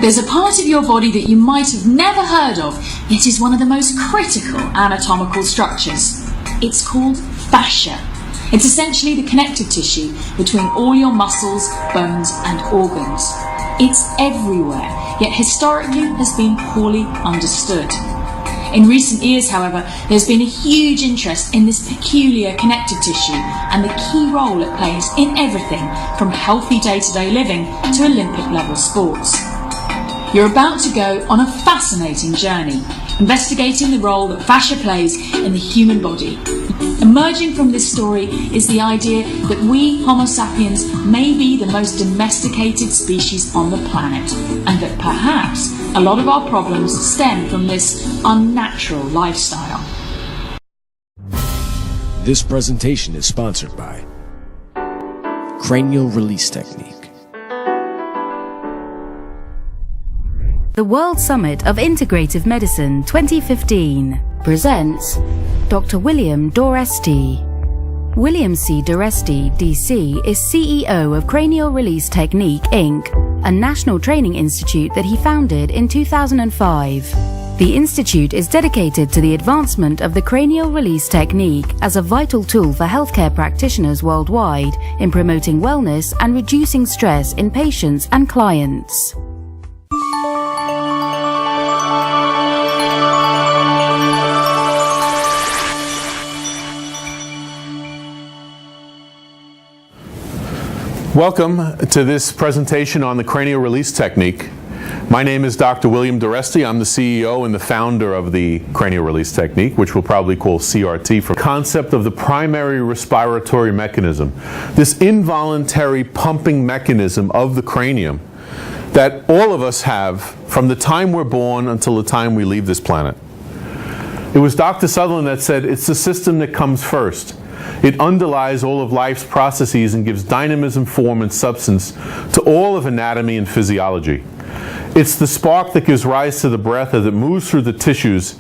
There's a part of your body that you might have never heard of, yet is one of the most critical anatomical structures. It's called fascia. It's essentially the connective tissue between all your muscles, bones and organs. It's everywhere, yet historically has been poorly understood. In recent years, however, there's been a huge interest in this peculiar connective tissue and the key role it plays in everything from healthy day-to-day living to Olympic-level sports. You're about to go on a fascinating journey, investigating the role that fascia plays in the human body. Emerging from this story is the idea that we Homo sapiens may be the most domesticated species on the planet, and that perhaps a lot of our problems stem from this unnatural lifestyle. This presentation is sponsored by Cranial Release Technique. The World Summit of Integrative Medicine 2015 presents Dr. William Doresti. William C. Doresti, DC, is CEO of Cranial Release Technique, Inc., a national training institute that he founded in 2005. The institute is dedicated to the advancement of the cranial release technique as a vital tool for healthcare practitioners worldwide in promoting wellness and reducing stress in patients and clients. Welcome to this presentation on the cranial release technique. My name is Dr. William Doresti. I'm the CEO and the founder of the cranial release technique, which we'll probably call CRT, for the concept of the primary respiratory mechanism, this involuntary pumping mechanism of the cranium that all of us have from the time we're born until the time we leave this planet. It was Dr. Sutherland that said it's the system that comes first. It underlies all of life's processes and gives dynamism, form, and substance to all of anatomy and physiology. It's the spark that gives rise to the breath as it moves through the tissues.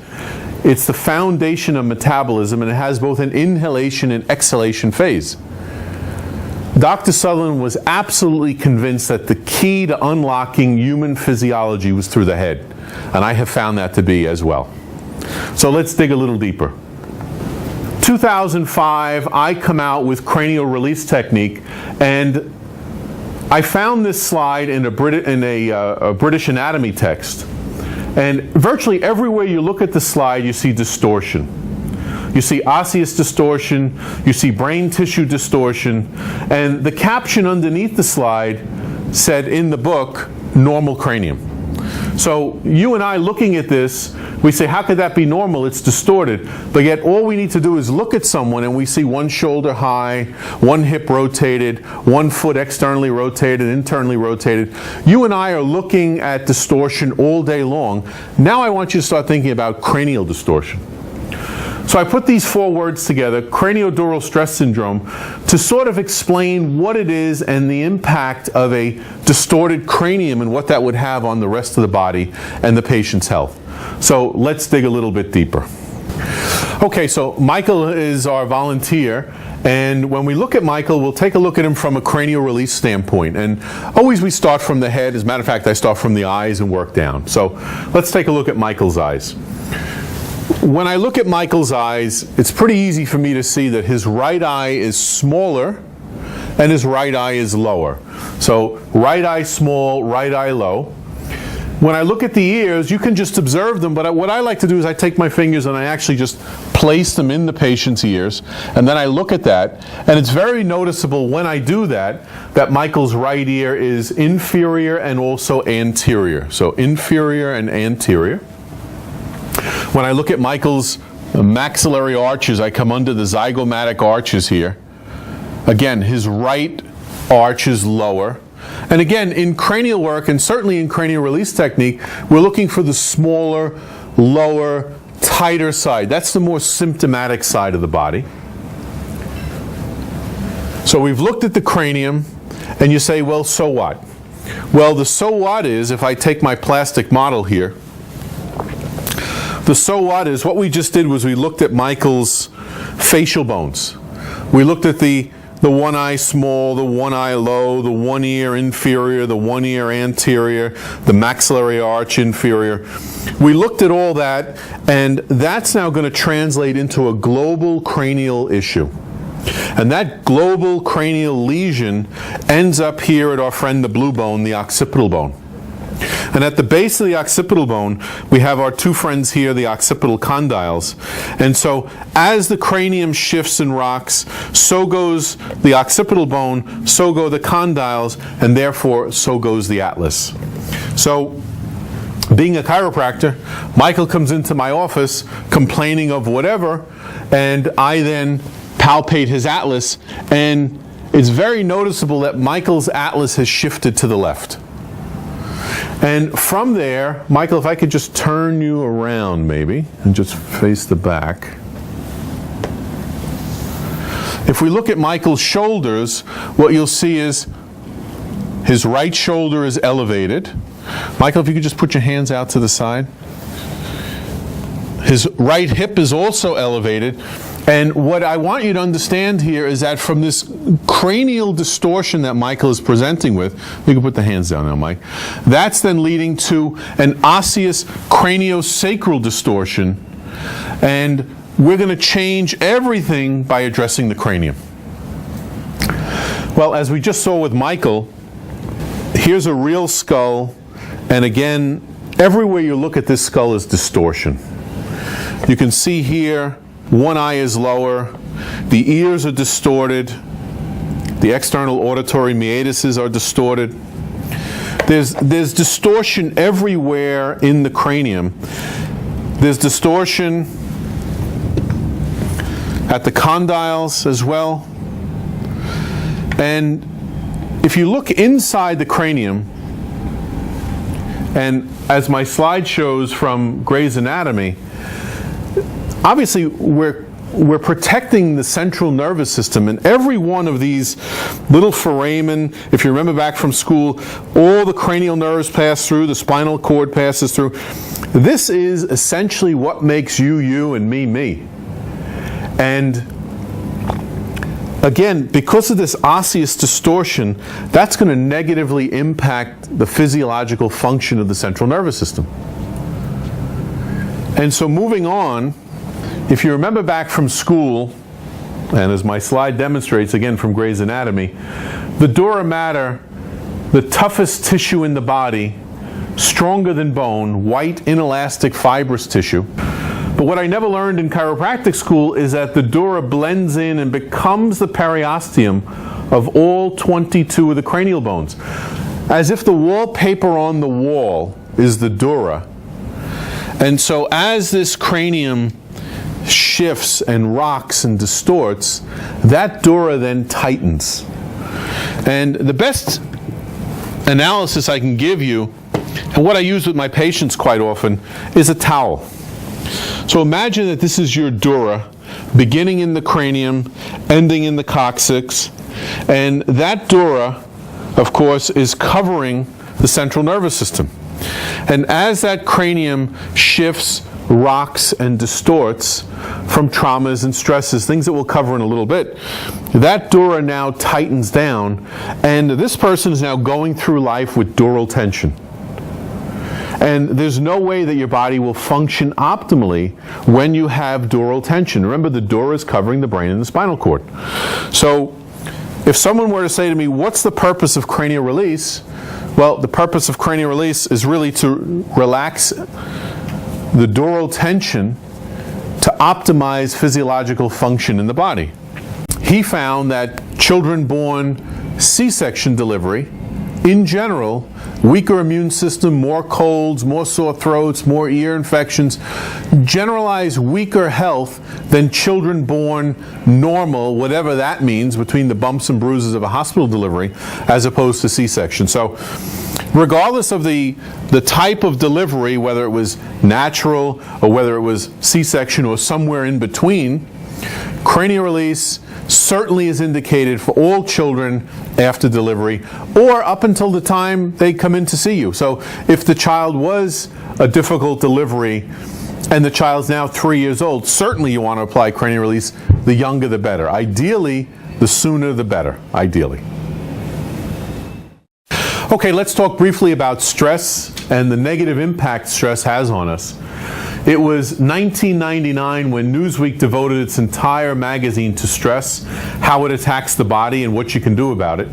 It's the foundation of metabolism, and it has both an inhalation and exhalation phase. Dr. Sutherland was absolutely convinced that the key to unlocking human physiology was through the head, and I have found that to be as well. So let's dig a little deeper. 2005, I come out with cranial release technique, and I found this slide in a British anatomy text. And virtually everywhere you look at the slide, you see distortion. You see osseous distortion, you see brain tissue distortion, and the caption underneath the slide said in the book, normal cranium. So you and I looking at this, we say, how could that be normal? It's distorted. But yet all we need to do is look at someone and we see one shoulder high, one hip rotated, one foot externally rotated, internally rotated. You and I are looking at distortion all day long. Now I want you to start thinking about cranial distortion. So I put these four words together, craniodural stress syndrome, to sort of explain what it is and the impact of a distorted cranium and what that would have on the rest of the body and the patient's health. So let's dig a little bit deeper. Okay, so Michael is our volunteer, and when we look at Michael, we'll take a look at him from a cranial release standpoint. And always we start from the head. As a matter of fact, I start from the eyes and work down. So let's take a look at Michael's eyes. When I look at Michael's eyes, it's pretty easy for me to see that his right eye is smaller and his right eye is lower. So right eye small, right eye low. When I look at the ears, you can just observe them, but what I like to do is I take my fingers and I actually just place them in the patient's ears, and then I look at that, and it's very noticeable when I do that, that Michael's right ear is inferior and also anterior. So inferior and anterior. When I look at Michael's maxillary arches, I come under the zygomatic arches here. Again, his right arch is lower. And again, in cranial work, and certainly in cranial release technique, we're looking for the smaller, lower, tighter side. That's the more symptomatic side of the body. So we've looked at the cranium, and you say, well, so what? Well, the so what is, if I take my plastic model here, the so what is, what we just did was we looked at Michael's facial bones. We looked at the the one eye small, the one eye low, the one ear inferior, the one ear anterior, the maxillary arch inferior. We looked at all that, and that's now going to translate into a global cranial issue. And that global cranial lesion ends up here at our friend the blue bone, the occipital bone. And at the base of the occipital bone, we have our two friends here, the occipital condyles. And so as the cranium shifts and rocks, so goes the occipital bone, so go the condyles, and therefore so goes the atlas. So being a chiropractor, Michael comes into my office complaining of whatever, and I then palpate his atlas, and it's very noticeable that Michael's atlas has shifted to the left. And from there, Michael, if I could just turn you around maybe, and just face the back. If we look at Michael's shoulders, what you'll see is his right shoulder is elevated. Michael, if you could just put your hands out to the side. His right hip is also elevated. And what I want you to understand here is that from this cranial distortion that Michael is presenting with, you can put the hands down now, Mike, that's then leading to an osseous craniosacral distortion, and we're going to change everything by addressing the cranium. Well, as we just saw with Michael, here's a real skull, and again, everywhere you look at this skull is distortion. You can see here, one eye is lower, the ears are distorted, the external auditory meatuses are distorted. There's distortion everywhere in the cranium. There's distortion at the condyles as well. And if you look inside the cranium, and as my slide shows from Gray's Anatomy, obviously, we're protecting the central nervous system, and every one of these little foramen, if you remember back from school, all the cranial nerves pass through, the spinal cord passes through. This is essentially what makes you, you, and me, me. And again, because of this osseous distortion, that's going to negatively impact the physiological function of the central nervous system. And so moving on, if you remember back from school, and as my slide demonstrates again from Gray's Anatomy, the dura mater, the toughest tissue in the body, stronger than bone, white, inelastic, fibrous tissue. But what I never learned in chiropractic school is that the dura blends in and becomes the periosteum of all 22 of the cranial bones. As if the wallpaper on the wall is the dura. And so as this cranium shifts and rocks and distorts, that dura then tightens. And the best analysis I can give you, and what I use with my patients quite often, is a towel. So imagine that this is your dura, beginning in the cranium, ending in the coccyx, and that dura, of course, is covering the central nervous system. And as that cranium shifts, rocks, and distorts from traumas and stresses, things that we'll cover in a little bit, that dura now tightens down, and this person is now going through life with dural tension. And there's no way that your body will function optimally when you have dural tension. Remember, the dura is covering the brain and the spinal cord. So if someone were to say to me, what's the purpose of cranial release? Well, the purpose of cranial release is really to relax the dural tension to optimize physiological function in the body. He found that children born C-section delivery, in general, weaker immune system, more colds, more sore throats, more ear infections, generalize weaker health than children born normal, whatever that means, between the bumps and bruises of a hospital delivery, as opposed to C-section. So regardless of the type of delivery, whether it was natural or whether it was C-section or somewhere in between, cranial release certainly is indicated for all children after delivery or up until the time they come in to see you. So if the child was a difficult delivery and the child's now 3 years old, certainly you want to apply cranial release. The younger the better. Ideally, The sooner the better, ideally. Okay, let's talk briefly about stress and the negative impact stress has on us. It was 1999 when Newsweek devoted its entire magazine to stress, how it attacks the body and what you can do about it.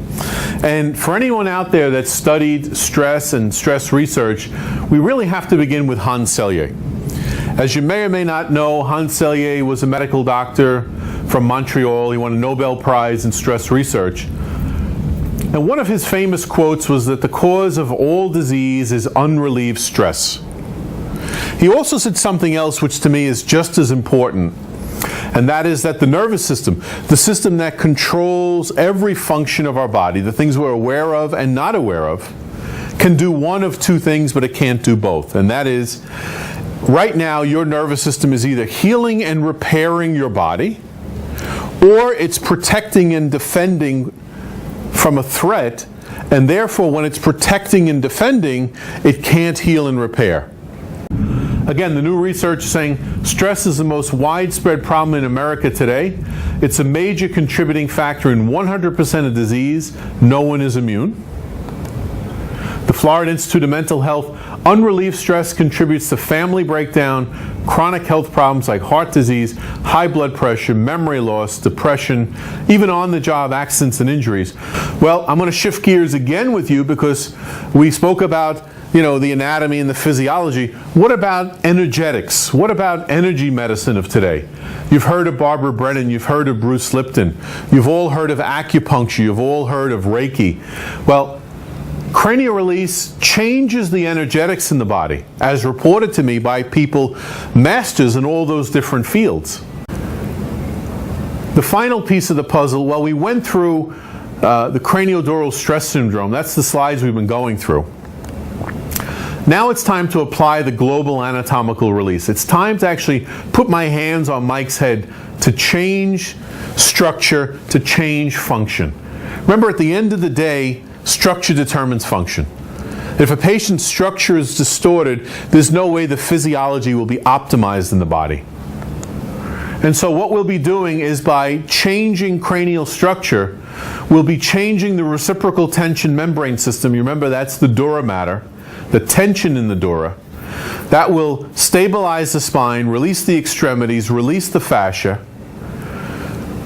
And for anyone out there that studied stress and stress research, we really have to begin with Hans Selye. As you may or may not know, Hans Selye was a medical doctor from Montreal. He won a Nobel Prize in stress research. And one of his famous quotes was that the cause of all disease is unrelieved stress. He also said something else which to me is just as important, and that is that the nervous system, the system that controls every function of our body, the things we're aware of and not aware of, can do one of two things, but it can't do both. And that is, right now your nervous system is either healing and repairing your body, or it's protecting and defending from a threat, and therefore when it's protecting and defending, it can't heal and repair. Again, the new research is saying stress is the most widespread problem in America today. It's a major contributing factor in 100% of disease. No one is immune. The Florida Institute of Mental Health, unrelieved stress contributes to family breakdown, chronic health problems like heart disease, high blood pressure, memory loss, depression, even on-the-job accidents and injuries. Well, I'm going to shift gears again with you because we spoke about the anatomy and the physiology. What about energetics? What about energy medicine of today? You've heard of Barbara Brennan, you've heard of Bruce Lipton, you've all heard of acupuncture, you've all heard of Reiki. Well, cranial release changes the energetics in the body, as reported to me by people, masters in all those different fields. The final piece of the puzzle, well, we went through the craniodural stress syndrome. That's the slides we've been going through. Now it's time to apply the global anatomical release. It's time to actually put my hands on Mike's head to change structure, to change function. Remember, at the end of the day, structure determines function. If a patient's structure is distorted, there's no way the physiology will be optimized in the body. And so what we'll be doing is, by changing cranial structure, we'll be changing the reciprocal tension membrane system. You remember, that's the dura mater. The tension in the dura, that will stabilize the spine, release the extremities, release the fascia,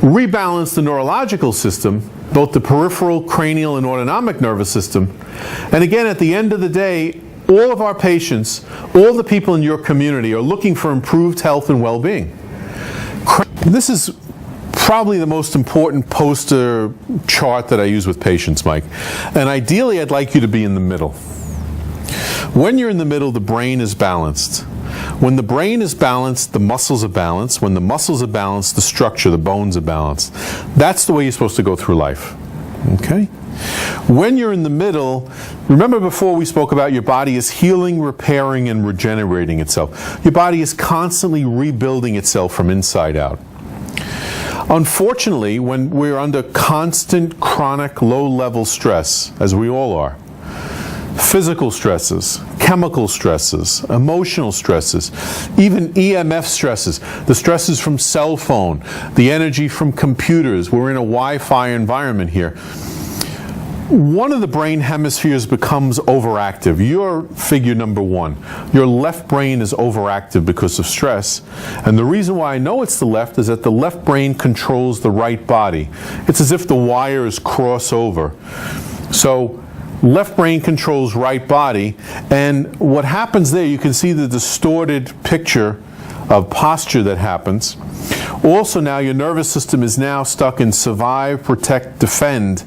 rebalance the neurological system, both the peripheral, cranial, and autonomic nervous system. And again, at the end of the day, all of our patients, all the people in your community are looking for improved health and well-being. This is probably the most important poster chart that I use with patients, Mike. And ideally, I'd like you to be in the middle. When you're in the middle, the brain is balanced. When the brain is balanced, the muscles are balanced. When the muscles are balanced, the structure, the bones are balanced. That's the way you're supposed to go through life. Okay? When you're in the middle, remember before we spoke about your body is healing, repairing, and regenerating itself. Your body is constantly rebuilding itself from inside out. Unfortunately, when we're under constant, chronic, low-level stress, as we all are, physical stresses, chemical stresses, emotional stresses, even EMF stresses, the stresses from cell phone, the energy from computers. We're in a Wi-Fi environment here. One of the brain hemispheres becomes overactive. You're figure number one. Your left brain is overactive because of stress. And the reason why I know it's the left is that the left brain controls the right body. It's as if the wires cross over. So left brain controls right body, and what happens there, you can see the distorted picture of posture that happens. Also, now your nervous system is now stuck in survive, protect, defend.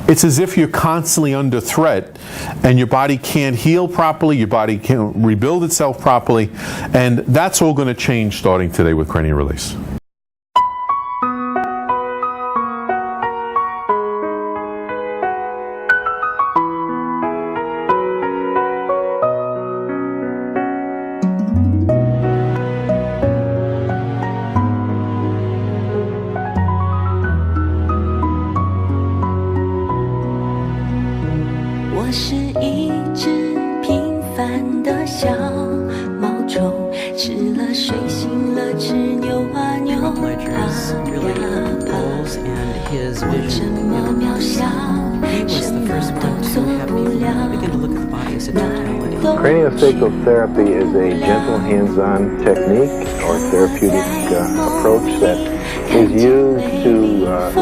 It's as if you're constantly under threat, and your body can't heal properly, your body can't rebuild itself properly, and that's all going to change starting today with cranial release.我是一只平凡的小毛虫，吃了睡醒了，吃牛啊牛。his really goals and his vision in life. He was the first one to have people begin to look at the body as a totality. Craniosacral therapy is a gentle hands-on technique or therapeutic approach that is used to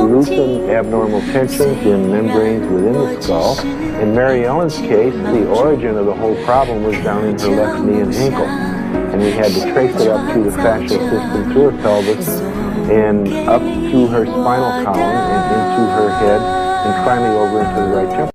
loosen abnormal tensions in membranes within the skull. In Mary Ellen's case, the origin of the whole problem was down in her left knee and ankle. And we had to trace it up through the fascial system, through her pelvis, and up to her spinal column, and into her head, and finally over into the right temple.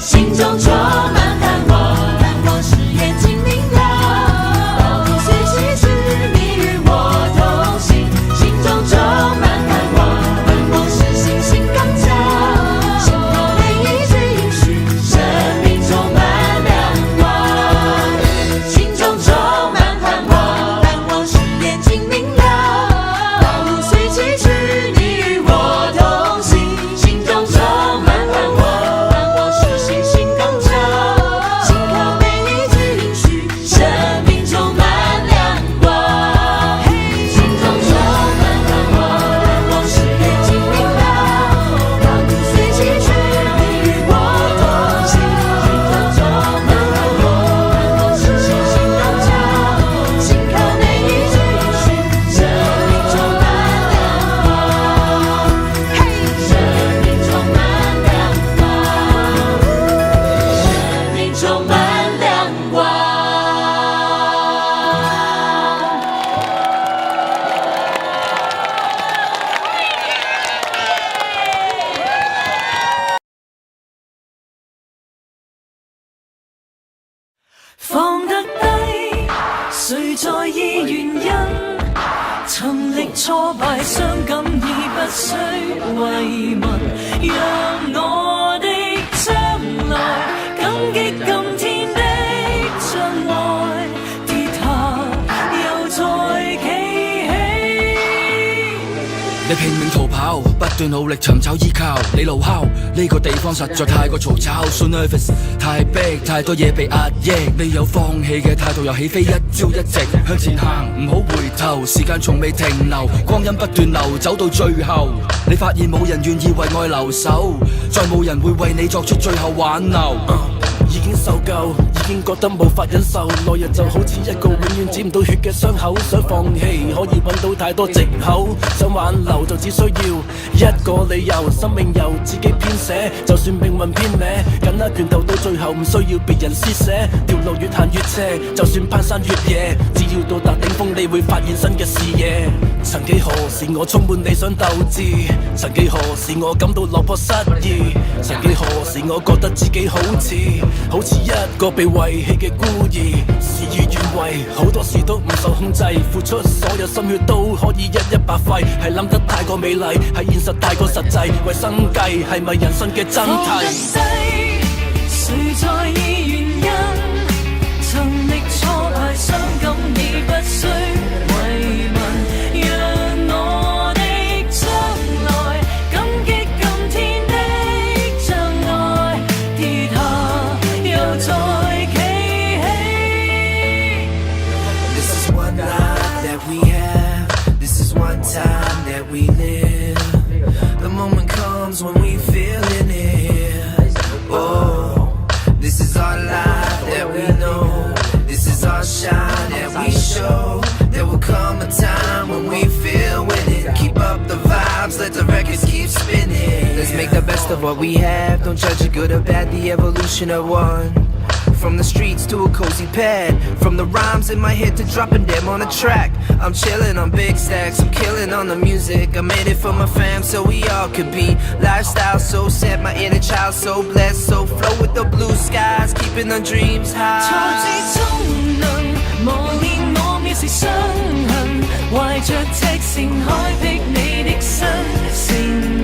心中充满盼望，盼望是眼睛明了，道路虽崎岖，你与我同行。心中充满盼望，盼望是信心刚强，心口每一句应许，生命充满亮光。心中充满盼望，盼望是眼睛明了，道路虽崎岖，你与我同行。心中充满盼望，盼望是信心刚强，心靠每一句应许，生命充满亮光。心中充满盼望，盼望是眼睛明了，道路虽崎岖，你与我同行。心中充满盼望，盼望是信心刚强，心靠每一句应许，生命充满亮光。生命充满亮光，生命充满亮光。放得低，誰在意原因？沉溺挫敗，傷感已不需慰問，讓我的將來感激今天的障礙，跌下又再企起。你拼命逃跑，不斷努力尋找依靠，你怒敲呢個地方實在太過嘈吵 ，so nervous， 太逼，太多嘢被壓抑，你有放棄嘅態度又起飛，一朝一夕向前行，唔好回頭，時間從未停留，光陰不斷流，走到最後，你發現冇人願意為愛留守，再冇人會為你作出最後挽留。已經受夠，已經覺得無法忍受，來日就好似一個永遠止唔到血嘅傷口，想放棄可以揾到太多藉口，想挽留就只需要一個理由，生命由自己編寫，就算命運偏歪，緊握拳頭到最後唔需要別人施捨，條路越行越斜，就算攀山越野，只要到達頂峰你會發現新嘅視野。曾幾何時我充滿理想鬥志，曾幾何時我感到落魄失意，曾幾何時我覺得自己好似一個被遺棄嘅孤兒，事與願違，好多事都唔受控制，付出所有心血都可以一白費，係諗得太過美麗，係現實太過實際，為生計係咪人生嘅真諦？放得低，誰在意原因？曾歷挫敗，傷感已不需慰問，讓我的將來感激今天的障礙，跌下又再企起。 This is one life that we have. This is one time that we live. The moment comes when we feeling it. Oh, this is our life that we know. This is our shine that we show. There will come a time when we feel winning. Keep up the vibes, let the records keep spinning. Let's make the best of what we have. Don't judge it good or bad, the evolution of one. From the streets to a cozy pad, from the rhymes in my head to dropping them on a track. I'm chillin' on big stacks, I'm killing on the music. I made it for my fam so we all could be. Lifestyle so set, my inner child so blessed. So flow with the blue skies, keeping the dreams high. 挫折中能磨練我藐視傷痕，懷着赤誠開闢你的身，成